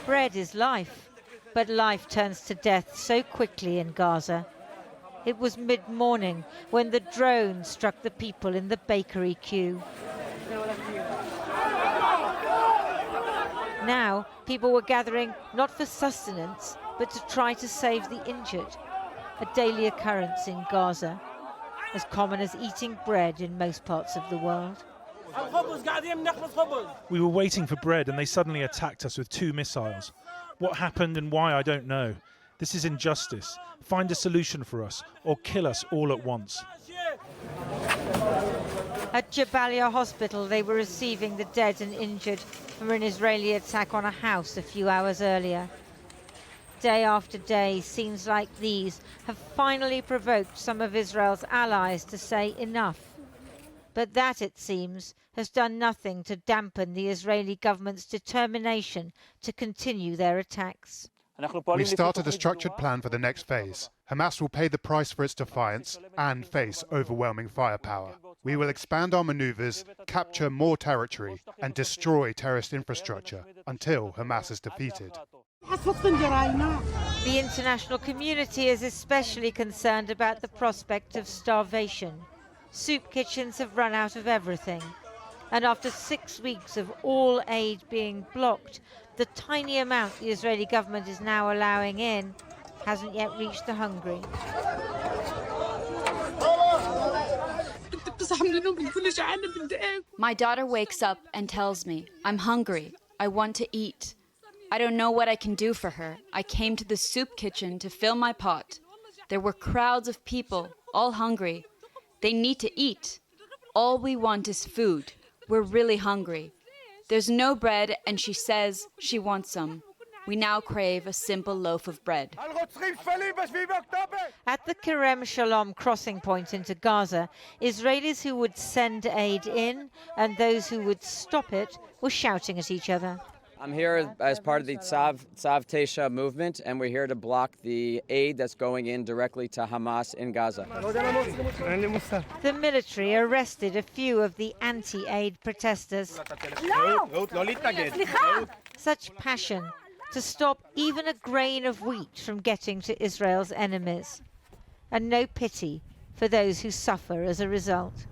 Bread is life, but life turns to death so quickly in Gaza. It was mid-morning when the drone struck the people in the bakery queue. Now, people were gathering not for sustenance, but to try to save the injured, a daily occurrence in Gaza, as common as eating bread in most parts of the world. We were waiting for bread and they suddenly attacked us with 2 missiles. What happened and why, I don't know. This is injustice. Find a solution for us or kill us all at once. At Jabalia Hospital, they were receiving the dead and injured from an Israeli attack on a house a few hours earlier. Day after day, scenes like these have finally provoked some of Israel's allies to say enough. But that, it seems, has done nothing to dampen the Israeli government's determination to continue their attacks. We've started a structured plan for the next phase. Hamas will pay the price for its defiance and face overwhelming firepower. We will expand our maneuvers, capture more territory, and destroy terrorist infrastructure until Hamas is defeated. The international community is especially concerned about the prospect of starvation. Soup kitchens have run out of everything. And after 6 weeks of all aid being blocked, the tiny amount the Israeli government is now allowing in hasn't yet reached the hungry. My daughter wakes up and tells me, I'm hungry, I want to eat. I don't know what I can do for her. I came to the soup kitchen to fill my pot. There were crowds of people, all hungry. They need to eat. All we want is food. We're really hungry. There's no bread, and she says she wants some. We now crave a simple loaf of bread. At the Kerem Shalom crossing point into Gaza, Israelis who would send aid in and those who would stop it were shouting at each other. I'm here as part of the Tzav Tesha movement, and we're here to block the aid that's going in directly to Hamas in Gaza. The military arrested a few of the anti-aid protesters. Such passion to stop even a grain of wheat from getting to Israel's enemies. And no pity for those who suffer as a result.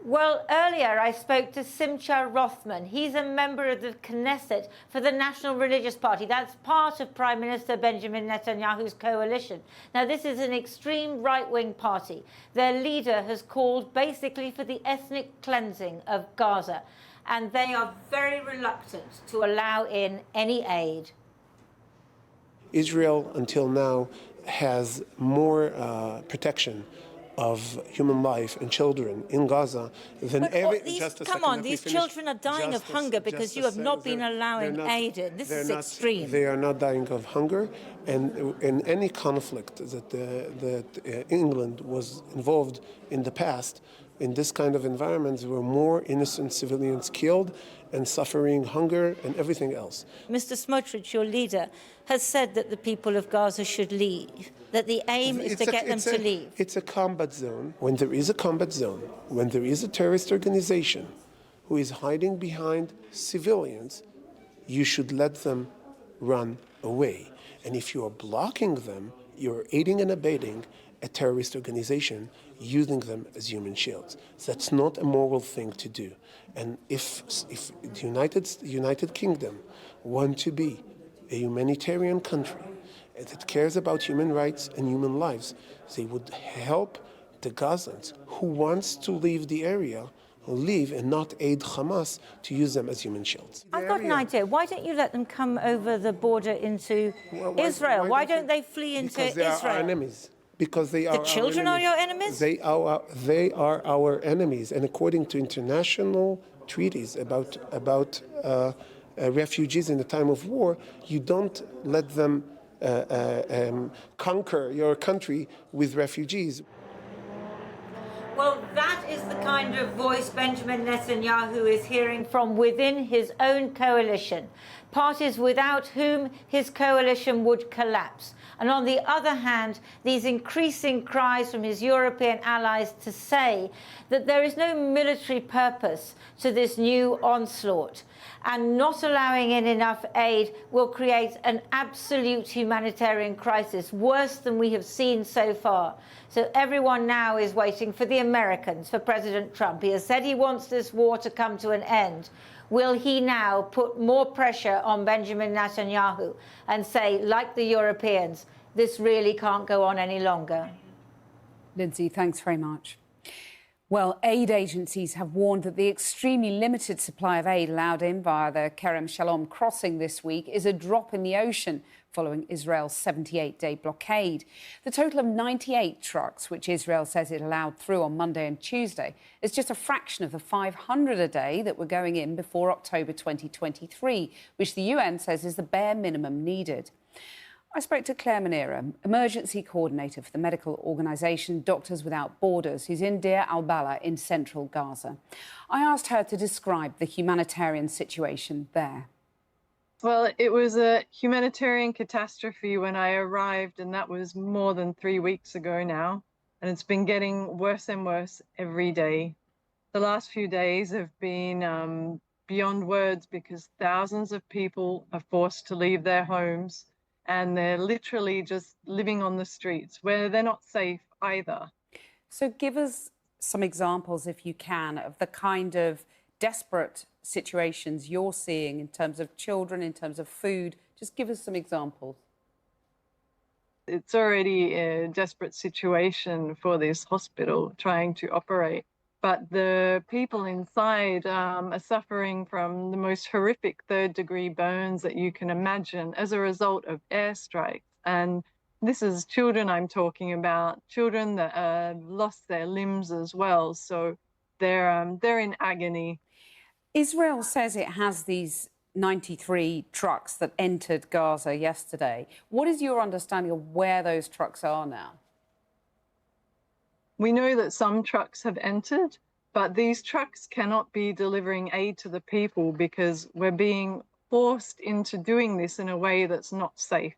Well, earlier I spoke to Simcha Rothman. He's a member of the Knesset for the National Religious Party. That's part of Prime Minister Benjamin Netanyahu's coalition. Now, this is an extreme right-wing party. Their leader has called basically for the ethnic cleansing of Gaza, and they are very reluctant to allow in any aid. Israel, until now, has more protection of human life and children in Gaza than ever. These children are dying of hunger because you have not been allowing aid in. This is extreme. They are not dying of hunger, and in any conflict that England was involved in the past, in this kind of environment, there were more innocent civilians killed and suffering hunger and everything else. Mr. Smotrich, your leader, has said that the people of Gaza should leave, that the aim is to get them to leave. It's a combat zone. When there is a combat zone, when there is a terrorist organization who is hiding behind civilians, you should let them run away. And if you are blocking them, you're aiding and abetting a terrorist organization, using them as human shields. That's not a moral thing to do. And if the United Kingdom want to be a humanitarian country that cares about human rights and human lives, they would help the Gazans who wants to leave the area leave and not aid Hamas to use them as human shields. I've got an idea. Why don't you let them come over the border into Israel? Why don't they flee into Israel? Because they are our enemies. Because they are the children are your enemies? They are our enemies. And according to international treaties about refugees in the time of war, you don't let them conquer your country with refugees. Well, that is the kind of voice Benjamin Netanyahu is hearing from within his own coalition. parties without whom his coalition would collapse. And on the other hand, these increasing cries from his European allies to say that there is no military purpose to this new onslaught, and not allowing in enough aid will create an absolute humanitarian crisis, worse than we have seen so far. So everyone now is waiting for the Americans, for President Trump. He has said he wants this war to come to an end. Will he now put more pressure on Benjamin Netanyahu and say, like the Europeans, this really can't go on any longer? Lindsay, thanks very much. Well, aid agencies have warned that the extremely limited supply of aid allowed in via the Kerem Shalom crossing this week is a drop in the ocean following Israel's 78-day blockade. The total of 98 trucks, which Israel says it allowed through on Monday and Tuesday, is just a fraction of the 500 a day that were going in before October 2023, which the UN says is the bare minimum needed. I spoke to Claire Monira, emergency coordinator for the medical organisation Doctors Without Borders, who's in Deir al-Balah in central Gaza. I asked her to describe the humanitarian situation there. Well, it was a humanitarian catastrophe when I arrived, and that was more than 3 weeks ago now. And it's been getting worse and worse every day. The last few days have been beyond words, because thousands of people are forced to leave their homes, and they're literally just living on the streets where they're not safe either. So give us some examples, if you can, of the kind of desperate situations you're seeing in terms of children, in terms of food. Just give us some examples. It's already a desperate situation for this hospital trying to operate. But the people inside are suffering from the most horrific third-degree burns that you can imagine as a result of airstrikes. And this is children I'm talking about, children that lost their limbs as well. So they're in agony. Israel says it has these 93 trucks that entered Gaza yesterday. What is your understanding of where those trucks are now? We know that some trucks have entered, but these trucks cannot be delivering aid to the people because we're being forced into doing this in a way that's not safe.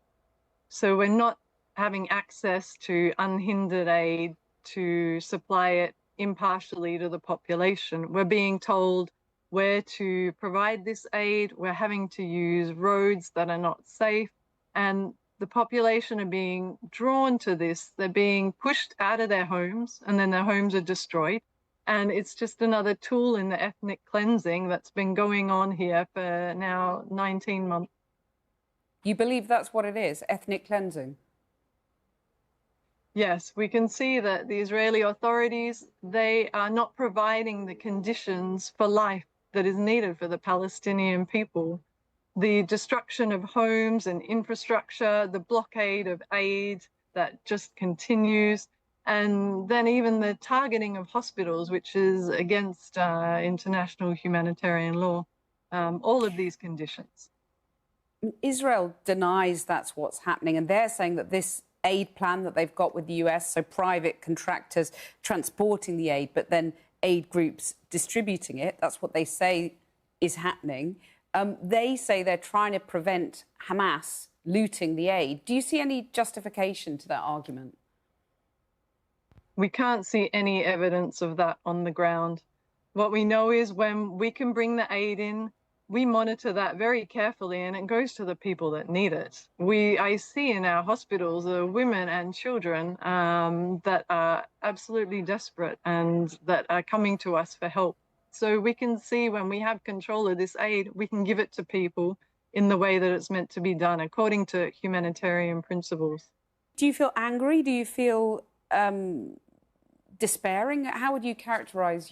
So we're not having access to unhindered aid to supply it impartially to the population. We're being told where to provide this aid. We're having to use roads that are not safe, and the population are being drawn to this. They're being pushed out of their homes, and then their homes are destroyed. And it's just another tool in the ethnic cleansing that's been going on here for now 19 months. You believe that's what it is, ethnic cleansing? Yes, we can see that the Israeli authorities, they are not providing the conditions for life that is needed for the Palestinian people. The destruction of homes and infrastructure, the blockade of aid that just continues, and then even the targeting of hospitals, which is against international humanitarian law, all of these conditions. Israel denies that's what's happening, and they're saying that this aid plan that they've got with the US, so private contractors transporting the aid, but then aid groups distributing it, that's what they say is happening. They say they're trying to prevent Hamas looting the aid. Do you see any justification to that argument? We can't see any evidence of that on the ground. What we know is when we can bring the aid in, we monitor that very carefully, and it goes to the people that need it. I see in our hospitals women and children that are absolutely desperate and that are coming to us for help. So we can see when we have control of this aid, we can give it to people in the way that it's meant to be done, according to humanitarian principles. Do you feel angry? Do you feel despairing? How would you characterise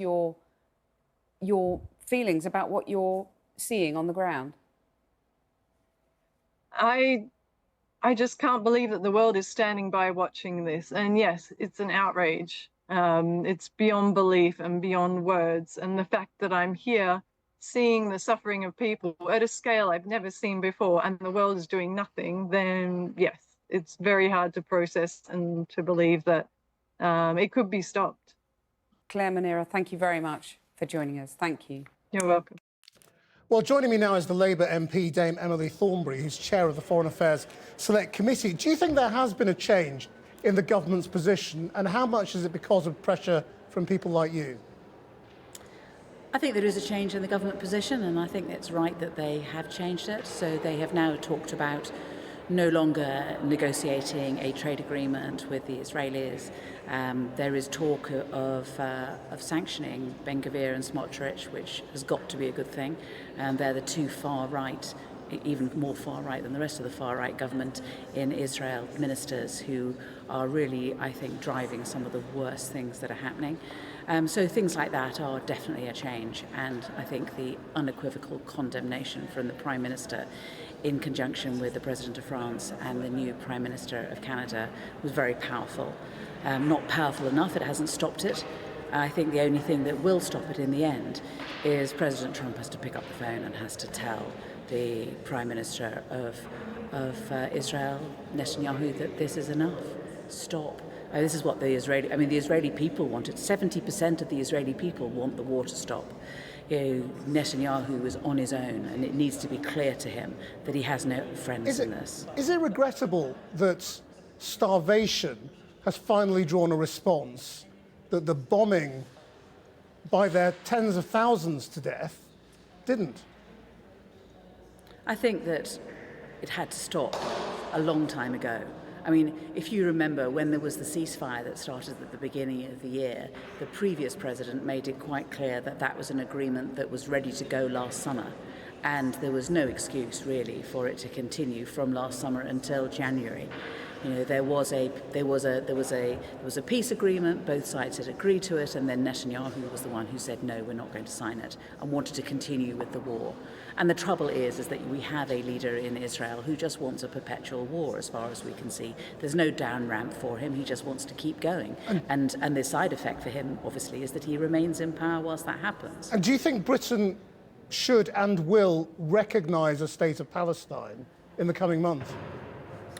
your feelings about what you're seeing on the ground? I just can't believe that the world is standing by watching this. And yes, it's an outrage. It's beyond belief and beyond words. And the fact that I'm here seeing the suffering of people at a scale I've never seen before, and the world is doing nothing, then yes, it's very hard to process and to believe that it could be stopped. Claire Monira, thank you very much for joining us. Thank you. You're welcome. Well, joining me now is the Labour MP, Dame Emily Thornberry, who's chair of the Foreign Affairs Select Committee. Do you think there has been a change in the government's position, and how much is it because of pressure from people like you? I think there is a change in the government position, and I think it's right that they have changed it. So they have now talked about no longer negotiating a trade agreement with the Israelis. There is talk of sanctioning Ben Gvir and Smotrich, which has got to be a good thing. And they're the two far right, even more far right than the rest of the far right government in Israel, ministers who are really, I think, driving some of the worst things that are happening. So things like that are definitely a change, and I think the unequivocal condemnation from the Prime Minister in conjunction with the President of France and the new Prime Minister of Canada was very powerful. Not powerful enough, it hasn't stopped it. I think the only thing that will stop it in the end is President Trump has to pick up the phone and has to tell the Prime Minister of Israel, Netanyahu, that this is enough. Stop. This is what the Israeli people wanted. 70% of the Israeli people want the war to stop. Netanyahu is on his own, and it needs to be clear to him that he has no friends in this. Is it regrettable that starvation has finally drawn a response, that the bombing by their tens of thousands to death didn't? I think that it had to stop a long time ago. I mean, if you remember when there was the ceasefire that started at the beginning of the year, the previous president made it quite clear that that was an agreement that was ready to go last summer. And there was no excuse really for it to continue from last summer until January. You know, there was a peace agreement, both sides had agreed to it, and then Netanyahu was the one who said, no, we're not going to sign it, and wanted to continue with the war. And the trouble is that we have a leader in Israel who just wants a perpetual war, as far as we can see. There's no down ramp for him, he just wants to keep going. And the side effect for him, obviously, is that he remains in power whilst that happens. And do you think Britain should and will recognise a state of Palestine in the coming months?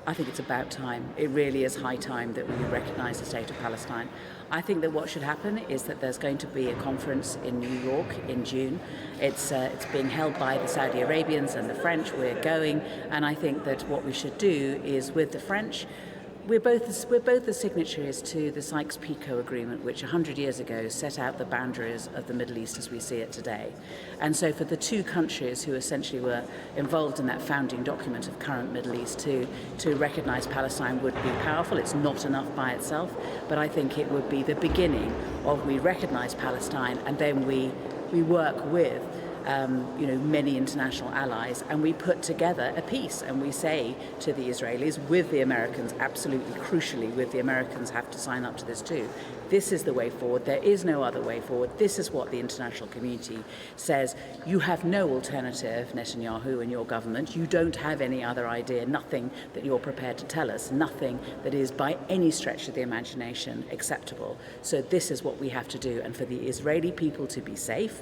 I think it's about time. It really is high time that we recognise the state of Palestine. I think that what should happen is that there's going to be a conference in New York in June. It's being held by the Saudi Arabians and the French. We're going, and I think that what we should do is with the French. We're both the signatories to the Sykes-Picot Agreement, which 100 years ago set out the boundaries of the Middle East as we see it today. And so for the two countries who essentially were involved in that founding document of current Middle East to recognise Palestine would be powerful. It's not enough by itself, but I think it would be the beginning of we recognise Palestine, and then we work with many international allies, and we put together a peace, and we say to the Israelis, with the Americans, absolutely crucially, with the Americans have to sign up to this too. This is the way forward. There is no other way forward. This is what the international community says. You have no alternative, Netanyahu and your government. You don't have any other idea, nothing that you're prepared to tell us, nothing that is by any stretch of the imagination acceptable. So this is what we have to do. And for the Israeli people to be safe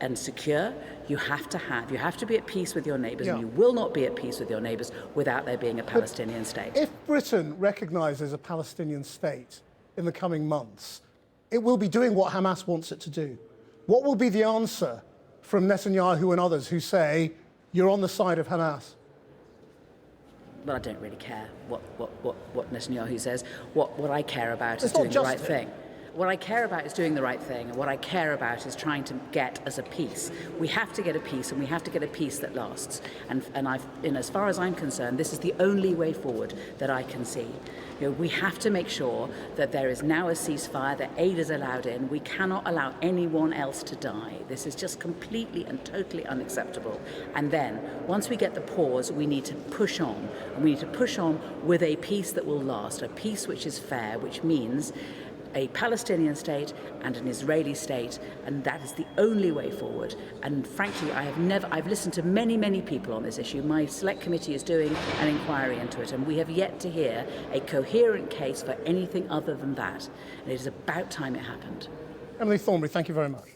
and secure, you have to be at peace with your neighbours, and you will not be at peace with your neighbours without there being a Palestinian state. If Britain recognises a Palestinian state in the coming months, it will be doing what Hamas wants it to do. What will be the answer from Netanyahu and others who say, you're on the side of Hamas? Well, I don't really care what Netanyahu says. What I care about is doing the right thing. What I care about is doing the right thing, and what I care about is trying to get as a peace. We have to get a peace, and we have to get a peace that lasts. And as far as I'm concerned, this is the only way forward that I can see. We have to make sure that there is now a ceasefire, that aid is allowed in. We cannot allow anyone else to die. This is just completely and totally unacceptable. And then, once we get the pause, we need to push on. And we need to push on with a peace that will last, a peace which is fair, which means a Palestinian state and an Israeli state, and that is the only way forward. And frankly, I've listened to many people on this issue. My select committee is doing an inquiry into it, and we have yet to hear a coherent case for anything other than that. And it is about time it happened. Emily Thornberry, thank you very much.